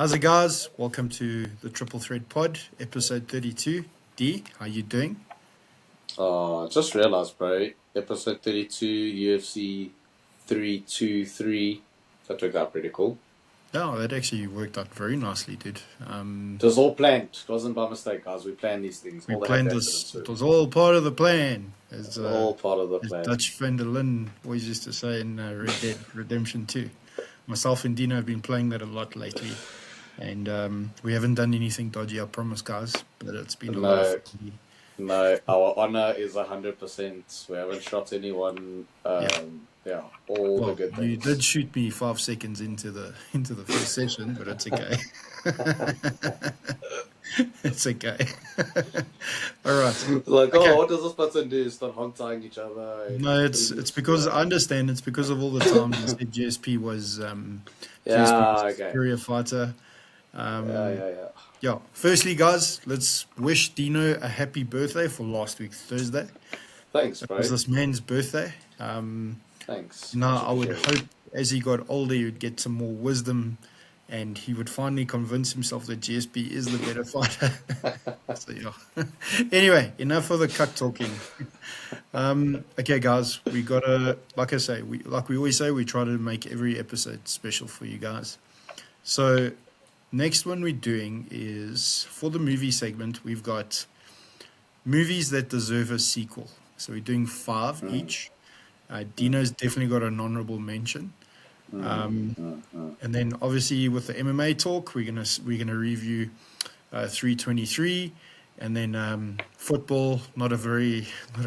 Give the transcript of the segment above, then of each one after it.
How's it, guys? Welcome to the Triple Thread Pod, episode 32. D, how you doing? Just realized, bro. Episode 32, UFC 323. That worked out pretty cool. Oh, that actually worked out very nicely, dude. It was all planned. It wasn't by mistake, guys. We planned these things. We All the planned happy this. accidents It too. was all part of the plan, as All part of the his plan. Dutch friend Lynn always used to say in Red Dead Redemption 2. Myself and Dino have been playing that a lot lately, and we haven't done anything dodgy, I promise, guys, but it's been a lot of fun. No, our honor is 100%. We haven't shot anyone. All the good You things. did shoot me 5 seconds into the first session, but it's okay. It's okay. All right. Like, Okay. what does this person do? Start hong-tying each other. No, it's because I understand. It's because of all the times I said GSP was Okay. superior fighter. Yeah. Firstly, guys, let's wish Dino a happy birthday for last week, Thursday. Thanks, It bro. was this man's birthday. Thanks. Now, I would hope as he got older, he would get some more wisdom and he would finally convince himself that GSP is the better fighter. So, yeah. Anyway, enough of the cuck talking. Okay, guys, we gotta, like I say, like we always say, we try to make every episode special for you guys. So, next one we're doing is for the movie segment. We've got movies that deserve a sequel. So we're doing 5 each. Dino's definitely got an honorable mention. And then obviously with the MMA talk, we're gonna review 323, and then football. Not a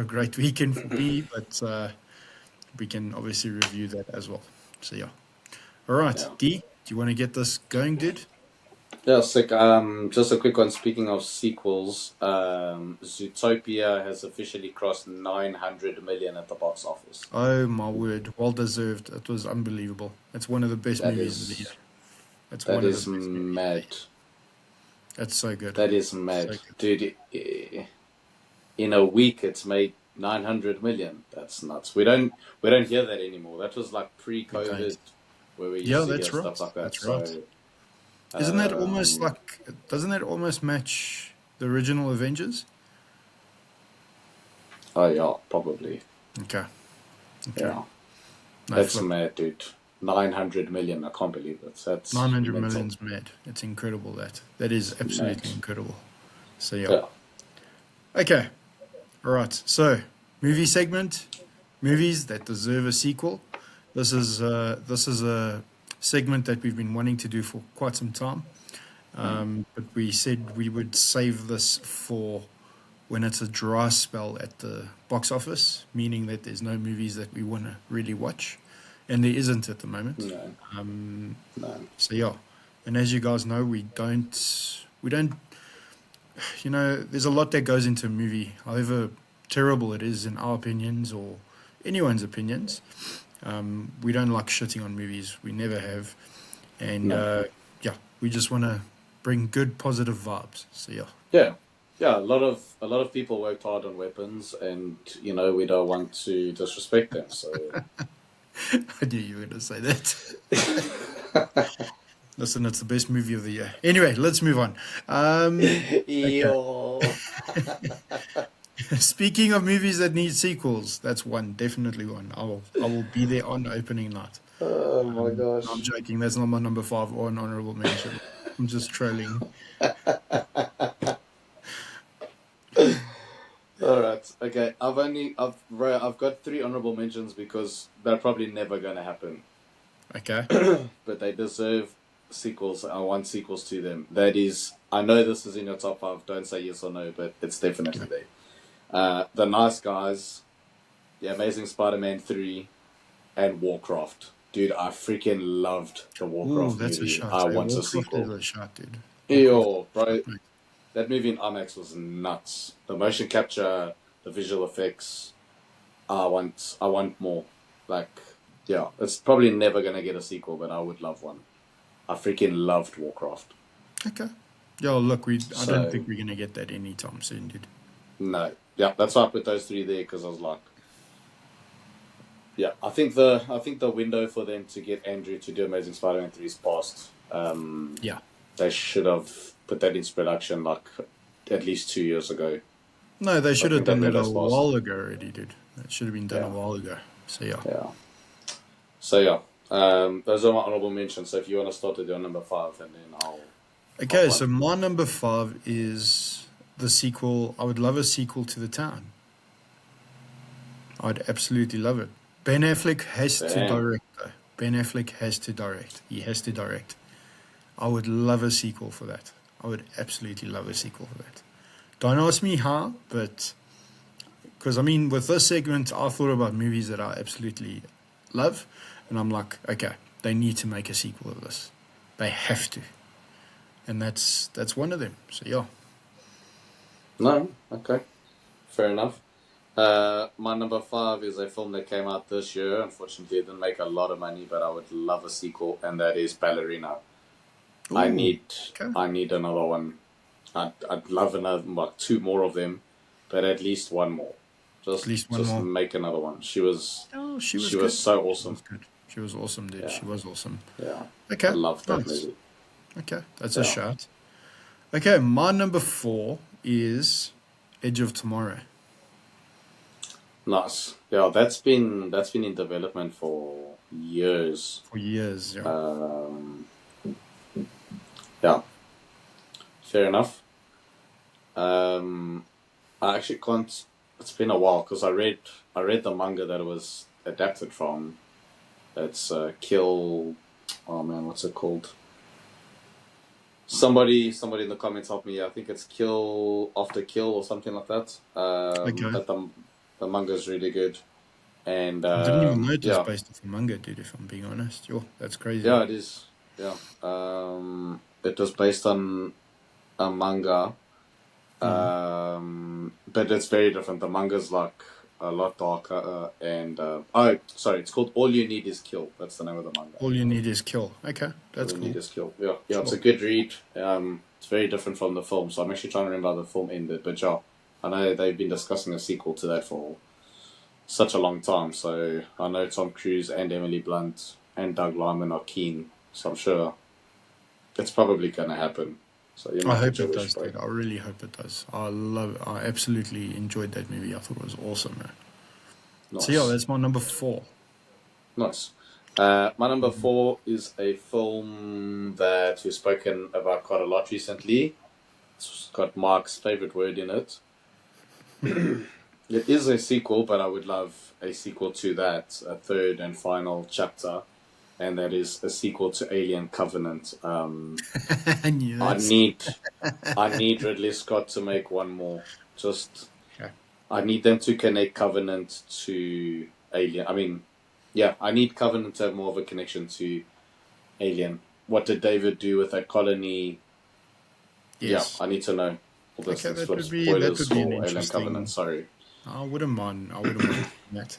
great weekend for me, but we can obviously review that as well. So yeah. All right, Yeah. D, do you want to get this going, dude? Yeah, sick. Just a quick one. Speaking of sequels, Zootopia has officially crossed 900 million at the box office. Oh my word, well deserved. It was unbelievable. It's one of the best movies of the year. It's one That of is the best movies. mad. It's so good. That is mad, So dude. In a week, it's made 900 million. That's nuts. We don't hear that anymore. That was like pre-COVID, where we used Yeah, to hear that's right. stuff like that. That's So, right. Isn't that almost like? Doesn't that almost match the original Avengers? oh yeah, probably. Okay. Yeah, No, that's flip. mad, dude. 900 million. I can't believe it. That's 900 mental. million's mad. It's incredible. That is absolutely Mad. incredible. So yeah. Yeah. Okay. All right. So movie segment, movies that deserve a sequel. This is a segment that we've been wanting to do for quite some time, but we said we would save this for when it's a dry spell at the box office, meaning that there's no movies that we want to really watch, and there isn't at the moment. No. No. So yeah, and as you guys know, we don't, there's a lot that goes into a movie, however terrible it is in our opinions or anyone's opinions. We don't like shitting on movies. We never have, and No. we just want to bring good, positive vibes. So yeah. Yeah. A lot of people worked hard on weapons, and we don't want to disrespect them. So I knew you were going to say that. Listen, it's the best movie of the year. Anyway, let's move on. Yo. Speaking of movies that need sequels, that's one, definitely one. I will be there on opening night. Oh my gosh. I'm joking. That's not my number 5 or an honorable mention. I'm just trolling. All right. Okay. I've got 3 honorable mentions because they're probably never going to happen, Okay. but they deserve sequels. I want sequels to them. That is, I know this is in your top 5. Don't say yes or no, but it's definitely there. The Nice Guys, The Amazing Spider-Man 3, and Warcraft. Dude, I freaking loved the Ooh, Warcraft that's a movie. shot. I want a Warcraft sequel. is a shot, dude. Yo, bro, that movie in IMAX was nuts. The motion capture, the visual effects. I want more. Like, yeah, it's probably never gonna get a sequel, but I would love one. I freaking loved Warcraft. Okay. Yo, look, I So- don't think we're gonna get that anytime soon, dude. No, yeah, that's why I put those 3 there because I was like, yeah, I think the window for them to get Andrew to do Amazing Spider-Man 3 is past. Yeah. they should have put that into production like at least 2 years ago. No, they I should have think they done it a realized fast. while ago already, dude. It should have been done a Yeah, while ago. So yeah. yeah. So yeah, those are my honorable mentions. So if you want to start with your number five, and then I'll Okay, find. so my number five is the sequel. I would love a sequel to The Town. I'd absolutely love it. Ben Affleck has to Damn. direct, though. Ben Affleck has to direct. He has to direct. I would love a sequel for that. I would absolutely love a sequel for that. Don't ask me how, but because I mean, with this segment, I thought about movies that I absolutely love, and I'm like, okay, they need to make a sequel of this. They have to, and that's one of them. So yeah. No, okay, fair enough. My number five is a film that came out this year. Unfortunately, it didn't make a lot of money, but I would love a sequel, and that is Ballerina. I Ooh, need, okay. I need another one. I'd love another, like two more of them, but at least one more. At Just, least one just more. make another one. Oh, she was She was good. so She was awesome. good. She was awesome, dude. Yeah, She was awesome. yeah. I Okay, loved that nice. movie. Okay, that's a Yeah, shot. Okay, my number four is Edge of Tomorrow. nice. Yeah, that's been in development for years. For years, yeah. Um, yeah, fair enough. Um, I actually can't. It's been a while because I read the manga that it was adapted from. It's Kill. Oh man, what's it called? Somebody in the comments help me. I think it's Kill After Kill or something like that. Okay. But the manga is really good, and I didn't even know it was yeah, based off a manga, dude, if I'm being honest. Yo, that's crazy. yeah, it is. Yeah, it was based on a manga. Mm. But it's very different. The manga's like a lot darker, and oh, sorry, it's called All You Need Is Kill. That's the name of the manga. All you need is kill. Okay, All that's You Need cool. Is Kill. Yeah, yeah, it's Sure. a good read. It's very different from the film. So I'm actually trying to remember how the film ended. But yeah, I know they've been discussing a sequel to that for such a long time. So I know Tom Cruise and Emily Blunt and Doug Liman are keen. So I'm sure it's probably gonna happen. So you I might get hope your it wish, does, bro. dude. I really hope it does. I absolutely enjoyed that movie. I thought it was awesome, man. So yeah, Nice. that's my number four. Nice. My number four is a film that we've spoken about quite a lot recently. It's got Mark's favorite word in it. It is a sequel, but I would love a sequel to that, a third and final chapter, and that is a sequel to Alien Covenant. I knew I that. need, I need Ridley Scott to make one more. Just, Okay. I need them to connect Covenant to Alien. I mean, yeah, I need Covenant to have more of a connection to Alien. What did David do with that colony? Yeah, Yes. I need to know all those Okay, things. that But would be that spoilers would be an for Alien Covenant. interesting. Sorry. I wouldn't mind. I wouldn't mind that.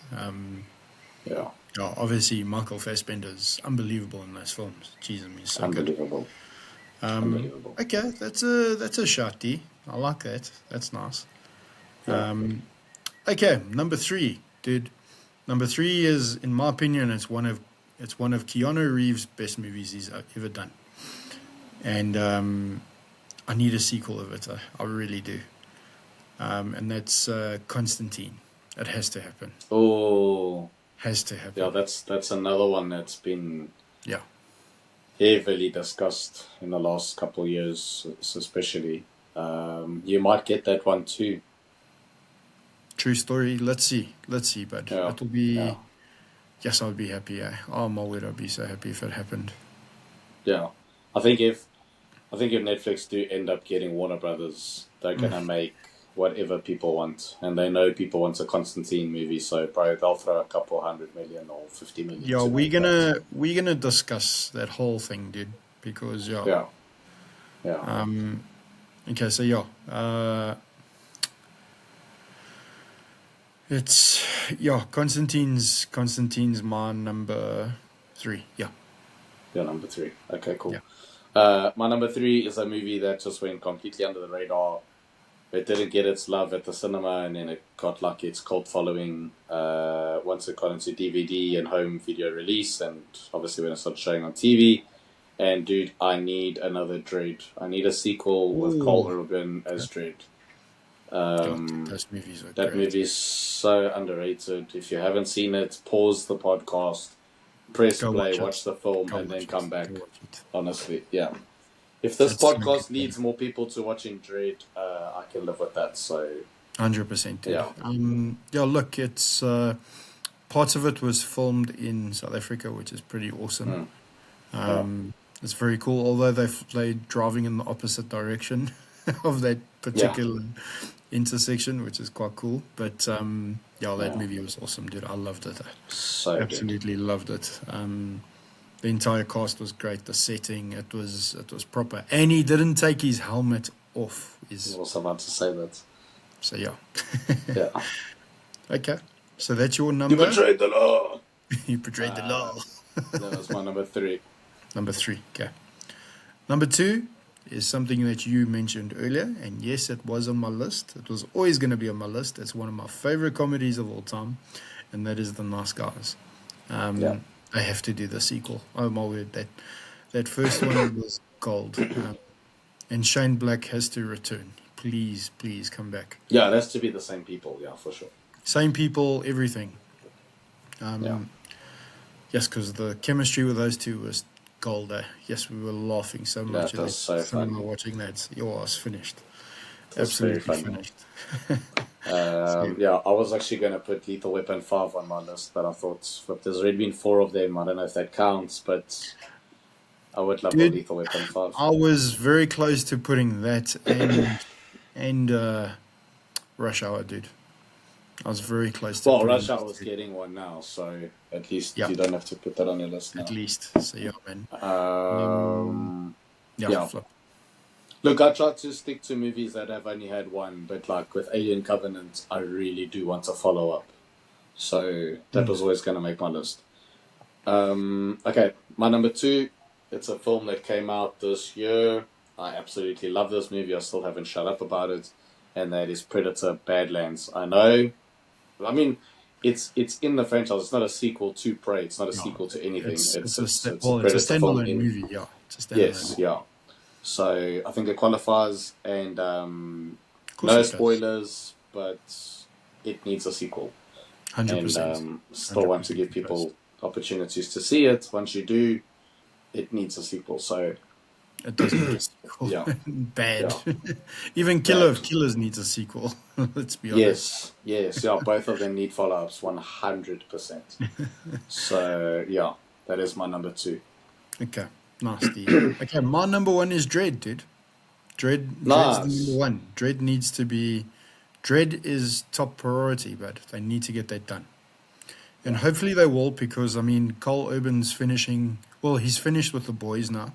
Yeah, Yeah, obviously Michael Fassbender's unbelievable in those films. Jesus, he's so good. unbelievable, Um, unbelievable. okay, that's a shot, D. I like that. That's nice. Yeah, Okay, number three, dude. Number three is, in my opinion, it's one of Keanu Reeves' best movies he's ever done, and I need a sequel of it. I really do. And that's Constantine. It has to happen. oh, Has to yeah. happen. That's another one that's been Yeah. heavily discussed in the last couple of years, especially. You might get that one too. True story. Let's see. Let's see, bud. Yeah, It'll yeah, be. Yes, I'd be happy. Oh my word, I'd be so happy if it happened. yeah. I think if I think if Netflix do end up getting Warner Brothers, they're Mm. gonna make whatever people want, and they know people want a Constantine movie, so probably they'll throw a couple 100 million or 50 million Yeah, to we're make that. gonna we're gonna discuss that whole thing, dude. Because yeah. Yeah, yeah. Okay, so yeah. It's yeah. Constantine's my number three. Yeah. Your number three. Okay, Yeah. cool. My number three is a movie that just went completely under the radar. It didn't get its love at the cinema, and then it got like its cult following once it got into DVD and home video release, and obviously when it started showing on TV. And dude, I need another Dread. I need a sequel with Cole Ooh, Urban as Dread. God, those movies are That great. movie is so underrated. If you haven't seen it, pause the podcast, press Go play, watch watch it. the film, Go and then watch come it. Go back. watch it. Honestly, yeah. If this It's so good. podcast leads more people to watching Dread, I can live with that. So 100%, dude. yeah, Yeah, look, it's parts of it was filmed in South Africa, which is pretty awesome. mm, yeah, Um, it's very cool, although they're driving in the opposite direction of that yeah, particular intersection, which is quite cool. But yeah, that yeah. movie was awesome, dude. I loved it. So good. Absolutely loved it. The entire cast was great. The setting, it was proper, and he didn't take his helmet off. I Is was about to say that. so yeah. Yeah. Okay, so that's your You number. betrayed the law. You betrayed the Uh, law. that was my number 3. Number three. Okay. Number two is something that you mentioned earlier, and yes, it was on my list. It was always going to be on my list. It's one of my favorite comedies of all time, and that is The Nice Guys. Yeah. I have to do the sequel. Oh my word, that first one was gold. And Shane Black has to return. Please, please come back. Yeah, it has to be the same people. Yeah, for sure. Same people, everything. Yeah. Yes, because the chemistry with those two was gold. Yes, we were laughing so much That at the was so cinema funny. watching that. Yours finished. It was very Absolutely funny. finished. So, Yeah, I was actually going to put Lethal Weapon 5 on my list, but I thought, look, there's already been 4 of them. I don't know if that counts, but I would love a dude, Lethal Weapon 5. I was very close to putting that and Rush Hour, dude. I was very close to Well, putting Rush Hour those was two. getting one now, so at least Yeah, you don't have to put that on your list at now. least. So yeah, man. Yeah, Yeah. flip. Look, I tried to stick to movies that have only had one, but like with Alien Covenant, I really do want a follow up. So that was always going to make my list. Okay, my number 2, it's a film that came out this year. I absolutely love this movie. I still haven't shut up about it, and that is Predator: Badlands. I know. I mean, it's in the franchise. It's not a sequel to Prey. It's not a No, sequel to anything. It's a well, it's a Predator film. standalone In movie. Yeah, it's a standalone yes, movie. yeah. So I think it qualifies, and Of course no it does. spoilers, but it needs a sequel. Hundred And percent. still Hundred want to percent give it does. people opportunities to see it. Once you do, it needs a sequel. So It does need a sequel. yeah, Bad. yeah, Even Killer bad. of Killers needs a sequel. Let's be honest. Yes, yeah. Both of them need follow-ups, 100%. So yeah, that is my number 2. Okay, nasty. Okay, my number one is Dread, dude. Dread's the number Nice. one. Dread needs to be. Dread is top priority, but they need to get that done. And Yeah, hopefully they will, because I mean, Cole Urban's finishing. Well, he's finished with the boys now,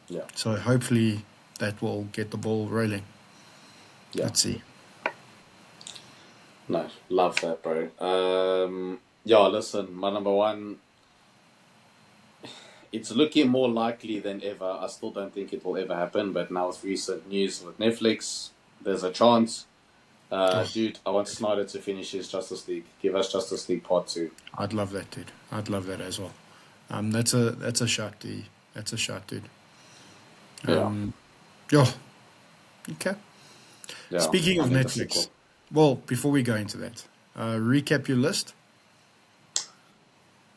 yeah, so hopefully that will get the ball rolling. yeah. Let's see. No, love that, bro. Yeah, listen, my number 1. It's looking more likely than ever. I still don't think it will ever happen, but now with recent news with Netflix, there's a chance. Oh, Dude, I want Snyder to finish his Justice League. Give us Justice League Part 2. I'd love that, dude. I'd love that as well. That's a shot, dude. That's a shot, dude. Yeah, Yo, okay. yeah, Speaking I of need a Netflix, sequel. well, before we go into that, recap your list.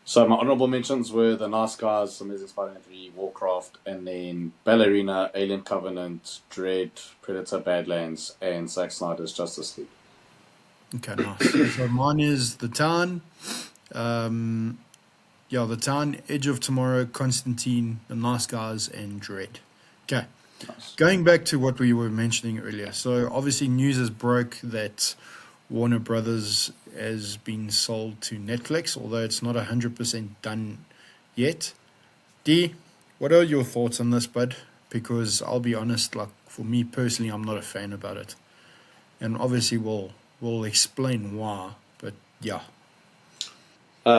So my honorable mentions were The Nice Guys, Amazing Spider-Man 3, Warcraft, and then Ballerina, Alien Covenant, Dread, Predator: Badlands, and Zack Snyder's Justice League. Okay, nice. So mine is The Town. Um, yeah, The Town, Edge of Tomorrow, Constantine, The Nice Guys, and Dread. Okay. Nice. Going back to what we were mentioning earlier, so obviously news has broke that Warner Brothers has been sold to Netflix, although it's not 100% done yet. D, what are your thoughts on this, bud? Because I'll be honest, like for me personally, I'm not a fan about it, and obviously we'll explain why. But yeah, I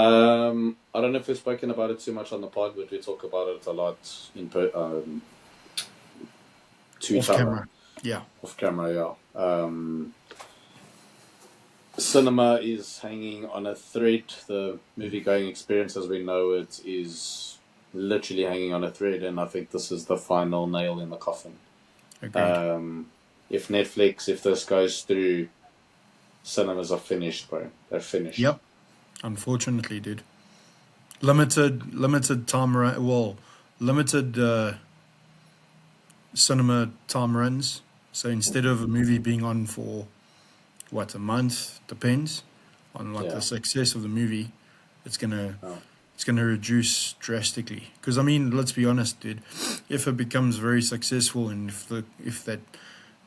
don't know if we've spoken about it too much on the pod, but we talk about it a lot to each off other camera, yeah, off camera. Yeah. Cinema is hanging on a thread. The movie-going experience as we know it is literally hanging on a thread, and I think this is the final nail in the coffin. Agreed. If Netflix, if this goes through, cinemas are finished, bro. They're finished. Yep. Unfortunately, dude. Limited time. Well, limited cinema time runs. So instead of a movie being on for what, a month, depends on like Yeah. the success of the movie, it's gonna Oh, it's gonna reduce drastically. Because I mean, let's be honest, dude. If it becomes very successful and if that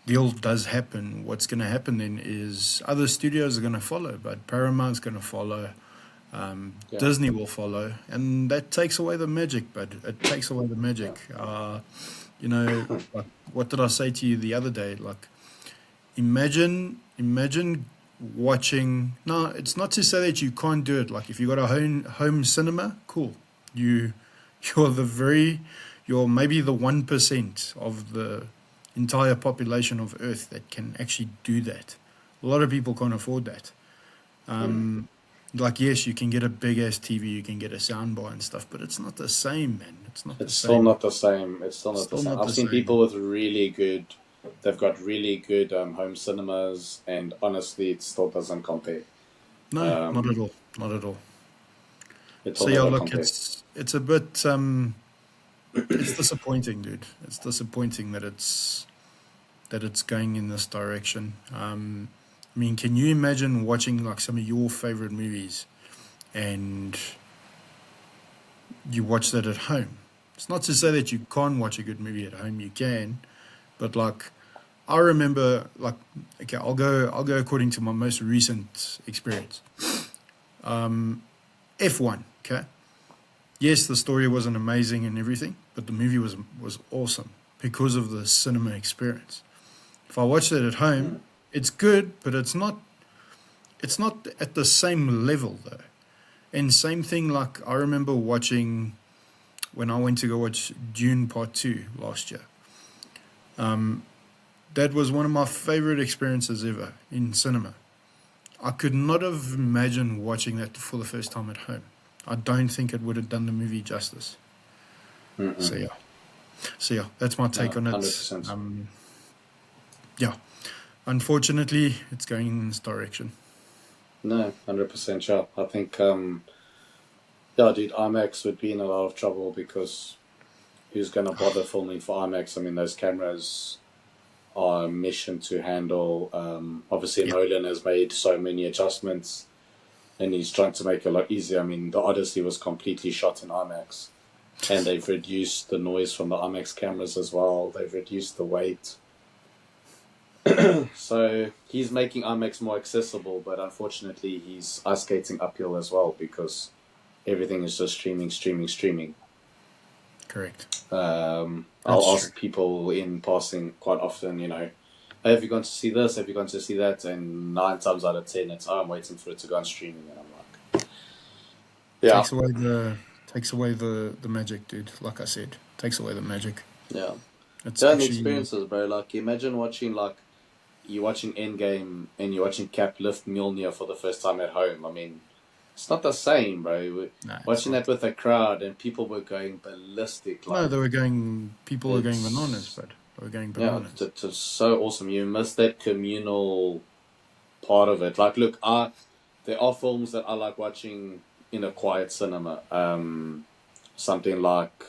deal does happen, what's gonna happen then is other studios are gonna follow, but Paramount's gonna follow. yeah. Disney will follow, and that takes away the magic. But it takes away the Yeah. magic. Like what did I say to you the other day? Like imagine watching. No, it's not to say that you can't do it. Like if you got a home cinema, cool. You you're the very you're maybe the 1% of the entire population of Earth that can actually do that. A lot of people can't afford that. Mm. Um, like yes, you can get a big ass TV, you can get a soundbar and stuff, but it's not the same, man. It's not the It's still same. not the same. It's still not the Still same. not I've the seen people same. with really good, they've got really good home cinemas, and honestly, it still doesn't compare. No, not at Um, all. Not at all. it'll So yeah, never look, compare. it's a bit it's disappointing, dude. It's disappointing that it's going in this direction. I mean, can you imagine watching like some of your favorite movies and you watch that at home? It's not to say that you can't watch a good movie at home. You can, but like I remember, like okay, I'll go according to my most recent experience. F1. Okay, yes, the story wasn't amazing and everything, but the movie was awesome because of the cinema experience. If I watched it at home, Mm. it's good, but it's not at the same level though. And same thing, like I remember watching when I went to go watch Dune Part Two last year. That was one of my favorite experiences ever in cinema. I could not have imagined watching that for the first time at home. I don't think it would have done the movie justice. Mm-mm. So yeah, that's my take No, on it. 100%. Yeah, unfortunately, it's going in this direction. No, 100% sure. I think, yeah, dude, IMAX would be in a lot of trouble because who's going to bother filming for IMAX? I mean, those cameras are a mission to handle. Obviously, Yeah, Nolan has made so many adjustments and he's trying to make it a lot easier. I mean, the Odyssey was completely shot in IMAX, and they've reduced the noise from the IMAX cameras as well. They've reduced the weight. So he's making IMAX more accessible, but unfortunately, he's ice skating uphill as well because everything is just streaming, streaming, streaming. correct. That's I'll true. ask people in passing quite often, hey, have you gone to see this? Have you gone to see that? And 9 times out of 10, it's, oh, I'm waiting for it to go on streaming. And I'm like, yeah, Takes away the magic, dude. Like I said, takes away the magic. yeah. It's Yeah, and the actually experiences, bro. Like, imagine watching, like, you watching Endgame and you're watching Cap lift Mjolnir for the first time at home. I mean, it's not the same, bro. no, it's Watching not. that with a crowd and people were going ballistic. No, Like, they were going. People were going bananas, it's, but they were going yeah, bananas. it's so awesome. You miss that communal part of it. Like, look, there are films that I like watching in a quiet cinema. Something like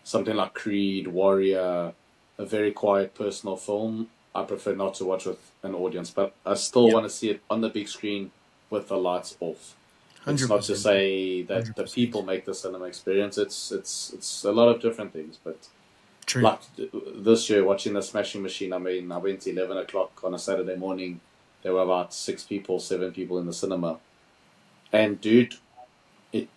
something like Creed, Warrior, a very quiet personal film. I prefer not to watch with an audience, but I still Yep, want to see it on the big screen with the lights off. It's hundred not to percent, say that hundred the people percent. make the cinema experience. It's a lot of different things, but True. like this year watching the Smashing Machine. I mean, I went 11 o'clock on a Saturday morning. There were about 6 people, 7 people in the cinema, and dude, it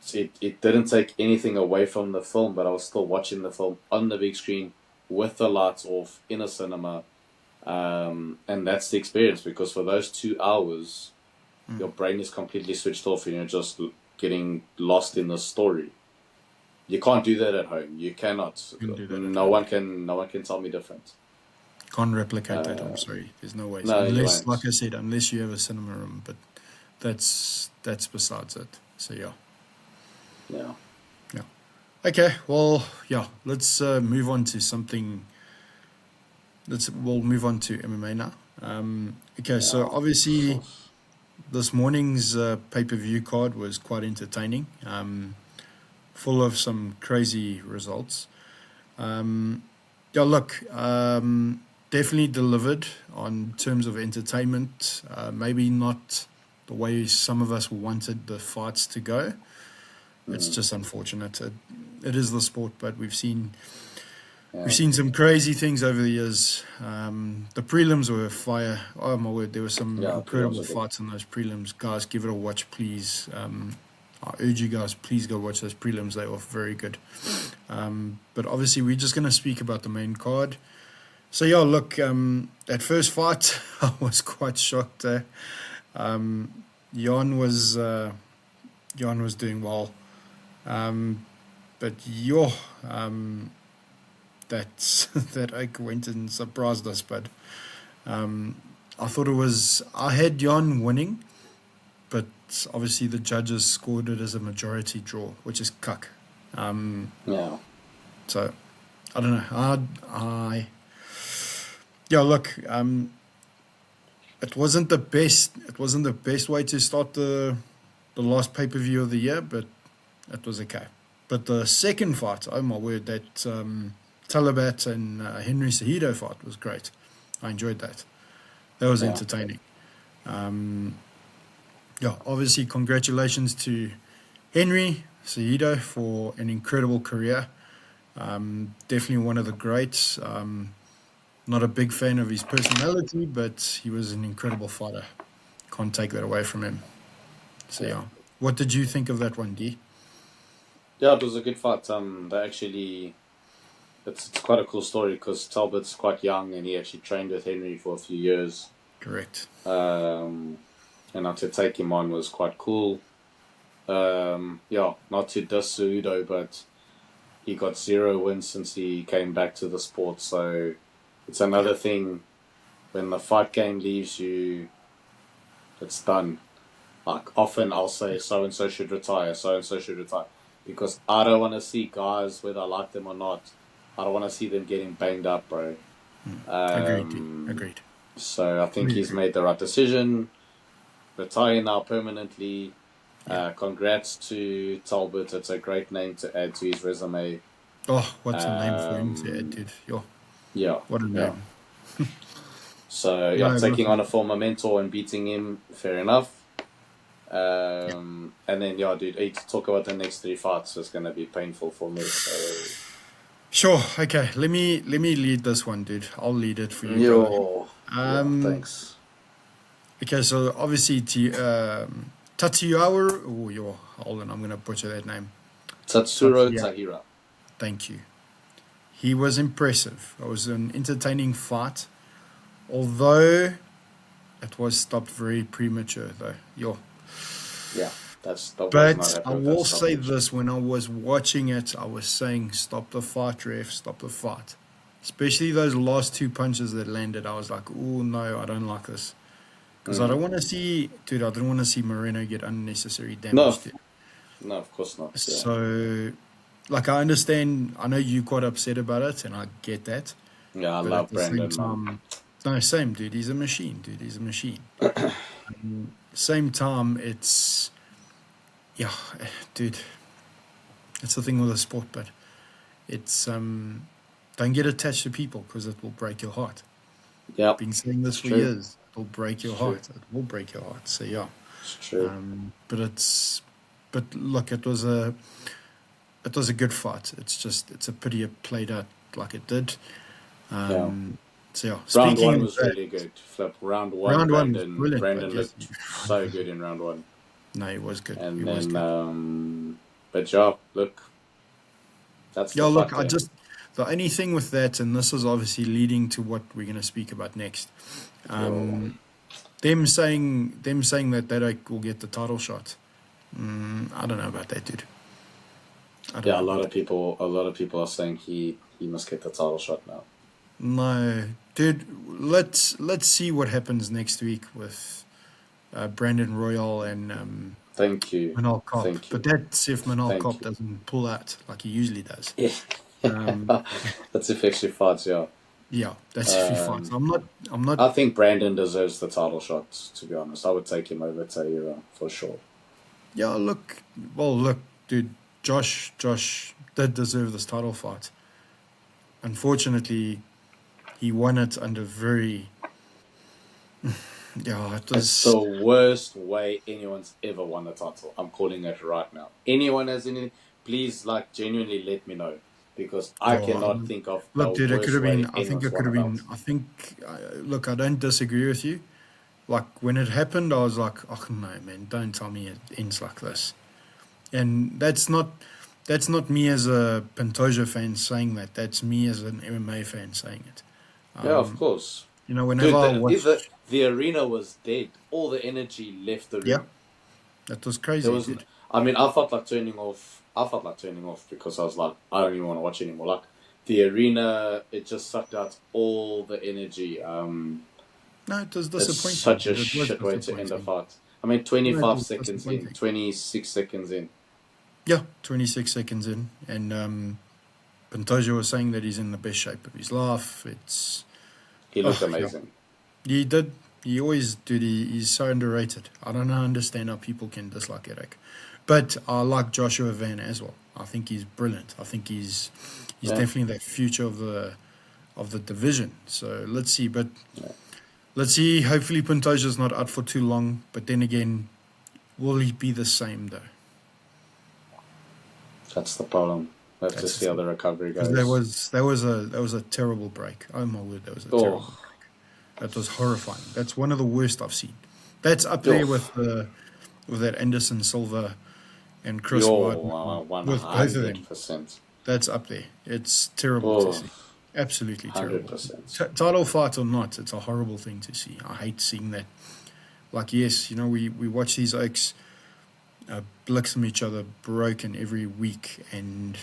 didn't take anything away from the film, but I was still watching the film on the big screen with the lights off in a cinema, and that's the experience because for those 2 hours, your brain is completely switched off and you're just getting lost in the story. You can't do that at home. You cannot. You can do that at No home. one can. No one can tell me different. Can't replicate that. I'm Uh, sorry. There's no ways. no, you Unless, won't. like I said, unless you have a cinema room. But that's besides it. So yeah, Yeah. yeah. Okay, well, yeah, let's move on to something. We'll move on to MMA now. Okay, Yeah, so of obviously course. this morning's pay-per-view card was quite entertaining, full of some crazy results. Um, yeah, look, definitely delivered on terms of entertainment. Maybe not the way some of us wanted the fights to go. It's Mm, just unfortunate. It is the sport, but we've yeah, seen some crazy things over the years. The prelims were fire. Oh my word, there were some yeah. Prelims incredible are good. fights in those prelims. Guys, give it a watch, please. I urge you guys, please go watch those prelims. They were very good. But obviously, we're just going to speak about the main card. So yeah, look, at first fight, I was quite shocked. Um, Jan was uh, Jan was doing well, but um, that that Oak went and surprised us. But I thought it was I had Jan winning, but obviously the judges scored it as a majority draw, which is cuck. Um, Yeah, so I don't know. Yeah, look, it wasn't the best. It wasn't the best way to start the last pay per view of the year, but it was okay. But the second fight, oh my word, that Talabat and Henry Cejudo fight was great. I enjoyed that. That was yeah, entertaining. Um, yeah, obviously, congratulations to Henry Cejudo for an incredible career. Definitely one of the greats. Not a big fan of his personality, but he was an incredible fighter. Can't take that away from him. So yeah. yeah, what did you think of that one, D? Yeah, it was a good fight. They actually, it's quite a cool story because Talbot's quite young and he actually trained with Henry for a few years. Correct. Um, and now to take him on was quite cool. Yeah, not to diss Udo, but he got 0 wins since he came back to the sport. So it's Yeah. another thing when the fight game leaves you, it's done. Like often I'll say so and so should retire, so and so should retire, because I don't want to see guys whether I like them or not. I don't want to see them getting banged up, bro. Agreed, D. Um, Agreed. so I think Fully he's agree. made the right decision. Retiring now permanently. Yeah. Congrats to Talbot. It's a great name to add to his resume. Oh, what's a name for him to add, Um, dude? Yo, yeah, what a yeah. name. So yeah, No, taking on listen. a former mentor and beating him, fair enough. Yeah. And then yeah, dude, to talk about the next three fights is gonna be painful for me. So Sure. Okay. Let me lead this one, dude. I'll lead it for you, brother. yo, yeah, Um. thanks. Okay. So obviously, Tatsuyawar. Oh, yo. Hold on. I'm gonna butcher that name. Tatsuro Tatsuya. Tahira. Thank you. He was impressive. It was an entertaining fight, although it was stopped very premature, though. Yo. Yeah, that was not But I happy with that will say stoppage. this: when I was watching it, I was saying, "Stop the fight, ref! Stop the fight!" Especially those last two punches that landed. I was like, "Oh no, I don't like this," because I Mm. don't want to see, dude. I don't want to see Moreno get unnecessary No, damage, dude. no, of course not. Yeah, So, like, I understand. I know you're quite upset about it, and I get that. yeah, I But at love the same Brandon, man. time, no, same, dude. He's a machine, dude. He's a machine. Same time, it's yeah, dude. It's the thing with the sport, but it's don't get attached to people because it will break your heart. Yeah, Been saying this it's for true. years. It'll break It's your true. heart. It will break your heart. So yeah. It's true. But but look, it was a good fight. It's a pity it played out like it did. Yeah. Um, so yeah. Round Speaking one of was that, really good. Flip. Round one, round one was Brandon brilliant, but Brandon yes, looked so good in round one. no, he was good. He And was then good. but yeah, look, that's Yeah, the look, fight game. the only thing with that, and this is obviously leading to what we're going to speak about next. Yo. Um, them saying that they don't will get the title shot. I don't know about that, dude. I don't Yeah, know about that. a lot of people are saying he must get the title shot now. No, dude. Let's see what happens next week with Brandon Royal and Thank you. Manal Cop. Thank But you. that's if Manal Thank Cop you. doesn't pull out like he usually does. Yeah. Um, That's if actually fights, yeah. yeah, that's if he fights. Um, I'm not. I think Brandon deserves the title shot, to be honest. I would take him over Taira for sure. Yeah, look, dude. Josh did deserve this title fight. Unfortunately, he won it under very. Yeah, it It's was. the worst way anyone's ever won a title. I'm calling it right now. Anyone has any, please, like, genuinely let me know. Because I Oh, cannot think of look, a dude, it could worse have been. way I think anyone's it could won a have been. belt. I think. Look, I don't disagree with you. Like when it happened, I was like, "Oh no, man! Don't tell me it ends like this." And that's not me as a Pantoja fan saying that. That's me as an MMA fan saying it. Yeah, of Um, course. Whenever Dude, I watch, the arena was dead. All the energy left the yeah, room. that was There crazy, was, dude. I mean, I felt like turning off. I felt like turning off because I was like, I don't even want to watch anymore. Like the arena, it just sucked out all the energy. No, it was It's disappointing, such a dude. It was shit way to end a disappointing. fight. I mean, No, it 25 was seconds in, disappointing. 26 seconds in. Yeah, 26 seconds in, and Pantoja was saying that he's in the best shape of his life. It's He looked oh yeah, amazing. he did. He always did. He's so underrated. I don't understand how people can dislike Eric, but I like Joshua Van as well. I think he's brilliant. I think he's Yeah, definitely that future of the division. So let's see. But yeah. let's see. Hopefully, Pantoja's not out for too long. But then again, will he be the same though? That's the problem. We have to That's the see how thing. the recovery Because goes. that was a terrible break. Oh my word, that was a terrible Oh, break. That was horrifying. That's one of the worst I've seen. That's up there oh, with that Anderson Silva and Chris yo, Weidman, with both of them. 100%. That's up there. It's terrible to Oh, see. Absolutely terrible. 100%. Title fight or not, it's a horrible thing to see. I hate seeing that. Like, yes, we watch these oaks blix from each other broken every week, and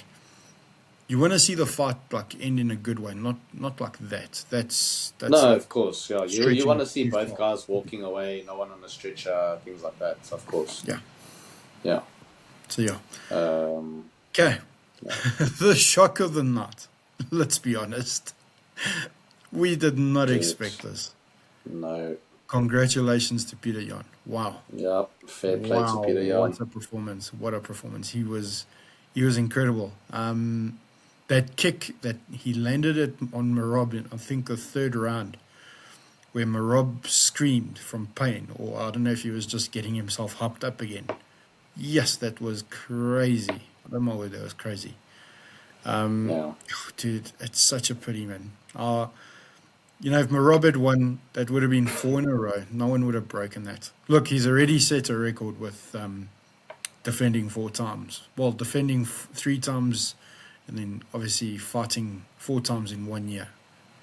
you want to see the fight like end in a good way, not like that. That's No, like of course, yeah. You stretching want it to see too both far. guys walking away, no one on a stretcher, things like that. Of course, Yeah. yeah. So yeah. Um, Okay. yeah. The shock of the night. Let's be honest. We did not Dude, expect this. no, Congratulations to Peter Yan. Wow. yeah. Fair play to Wow. Peter Yan. What a performance. What a performance. He was incredible. That kick that he landed it on Marob in I think the third round, where Marob screamed from pain, or I don't know if he was just getting himself hopped up again. Yes, that was crazy. I don't know whether that was crazy. Yeah, Dude, it's such a pity, man. If Marob had won, that would have been four in a row. No one would have broken that. Look, he's already set a record with defending four times. Well, defending three times, and then obviously fighting four times in 1 year,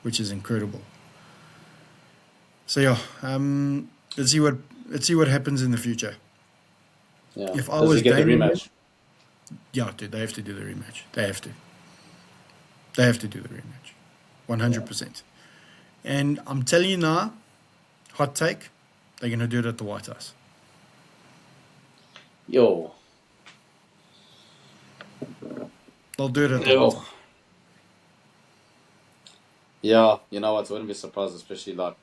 which is incredible. So yeah, let's see what happens in the future. yeah. If I Does he was get the Damien, rematch? yeah, dude, they have to do the rematch. They have to. They have to do the rematch, Yeah. 100%. And I'm telling you now, hot take, they're gonna do it at the White House. Yo, They'll do it at the White yo. House. Yeah, you know what? I wouldn't be surprised, especially like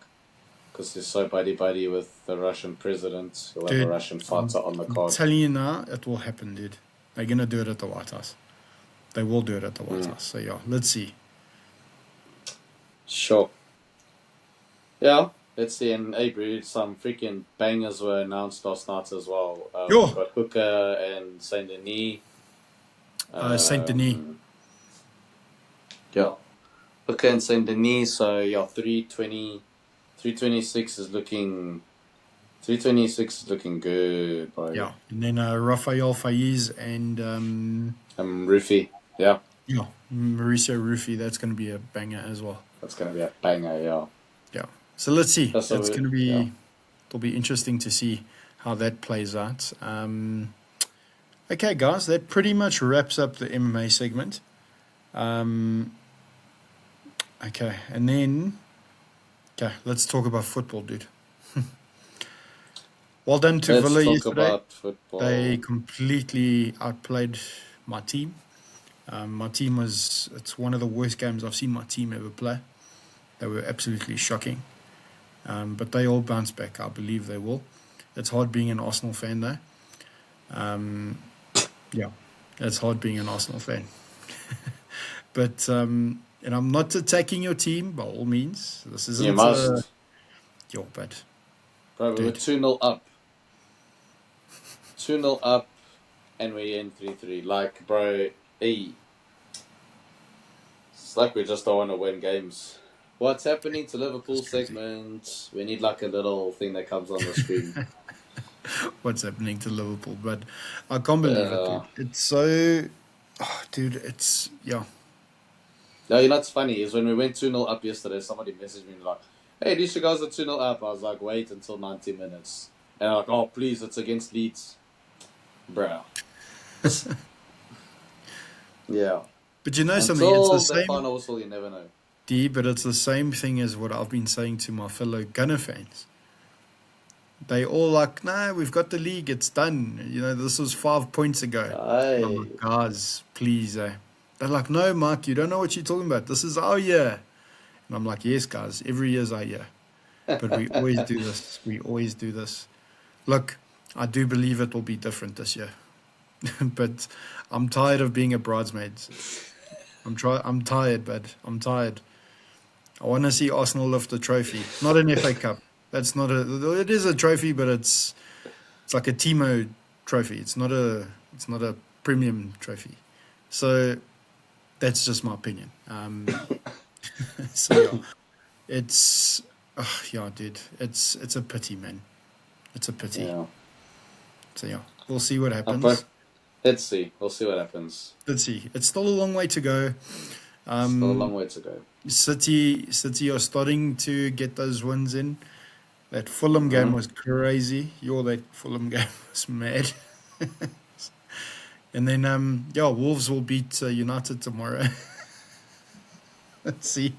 because he's so buddy buddy with the Russian president. He'll have a Dude, Russian I'm, fighter on the I'm card. telling you now, it will happen, dude. They're gonna do it at the White House. They will do it at the White Mm, House. So yeah, let's see. sure. Yeah, let's see. And hey, bro, some freaking bangers were announced last night as well. We Yo, got Hooker and Saint Denis. Saint Denis. Um, yeah, Hooker and Saint Denis. So yeah, 326 is looking 326 is looking good, bro. Yeah, and then Rafael Faiz and Roofy. Yeah, yeah, Mauricio Rufy. That's gonna be a banger as well. that's gonna be a banger. Yeah, Yeah. So let's see. that's It's a gonna yeah. be It'll be interesting to see how that plays out. Okay, guys, that pretty much wraps up the MMA segment. Um, okay, let's talk about football, dude. Well done to Let's Villa talk yesterday. about They football. completely outplayed my team. My team it's one of the worst games I've seen my team ever play. They were absolutely shocking. But they all bounce back. I believe they will. It's hard being an Arsenal fan, though. Um, yeah, it's hard being an Arsenal fan. But, and I'm not attacking your team by all means. This You isn't, must. yo, but, Bro, we were dude, 2-0 up. 2-0 up, and we end 3-3. Like, bro, hey, it's like we just don't want to win games. What's happening to it's Liverpool crazy. segment? We need like a little thing that comes on the screen. What's happening to Liverpool? But I can't believe it, dude. Uh, It's so, oh, dude, yeah. no, you know what's funny is when we went 2-0 up yesterday, somebody messaged me like, hey, these guys are 2-0 up. I was like, wait until 90 minutes. And I'm like, oh, please, it's against Leeds. Bro. Yeah. But you know something? It's the Until the same, final whistle, you never know. D, but it's the same thing as what I've been saying to my fellow Gunner fans. They all like, no, we've got the league, it's done. You know, this was 5 points ago. And I'm like, Aye. guys, please. They're like, no, Mark, you don't know what you're talking about. This is our year. And I'm like, yes, guys, every year's our year. But we always do this. We always do this. Look, I do believe it will be different this year. But I'm tired of being a bridesmaid. I'm tired, but I'm tired. I want to see Arsenal lift the trophy, not an FA Cup. That's not a. It is a trophy, but it's like a Timo trophy. It's not a premium trophy. So that's just my opinion. So yeah, it's yeah, dude. It's a pity, man. It's a pity. Yeah. So yeah, we'll see what happens. But let's see. We'll see what happens. Let's see. It's still a long way to go. Still a long Um, way to go. City are starting to get those wins in. That Fulham game Mm-hmm. was crazy. That Fulham game was mad. And then yeah, Wolves will beat United tomorrow. Let's see.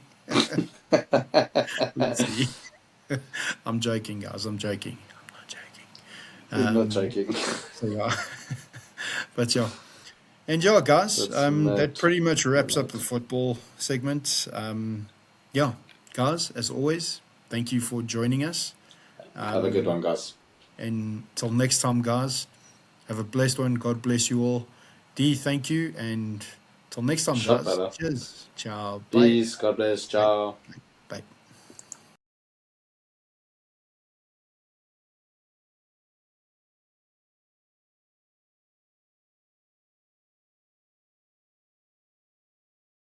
Let's see. I'm joking, guys. I'm joking. I'm not joking. You're not Um, joking. so yeah, but yeah, and yeah, guys. That's That mad. pretty much wraps up Mad. the football segment. Yeah, guys. As always, thank you for joining us. Have a good Um, one, guys. and till next time, guys. Have a blessed one. God bless you all. D, thank you. And till next time, Shut guys. better. Cheers. Ciao. Bye. Peace. God bless. Bye. Ciao.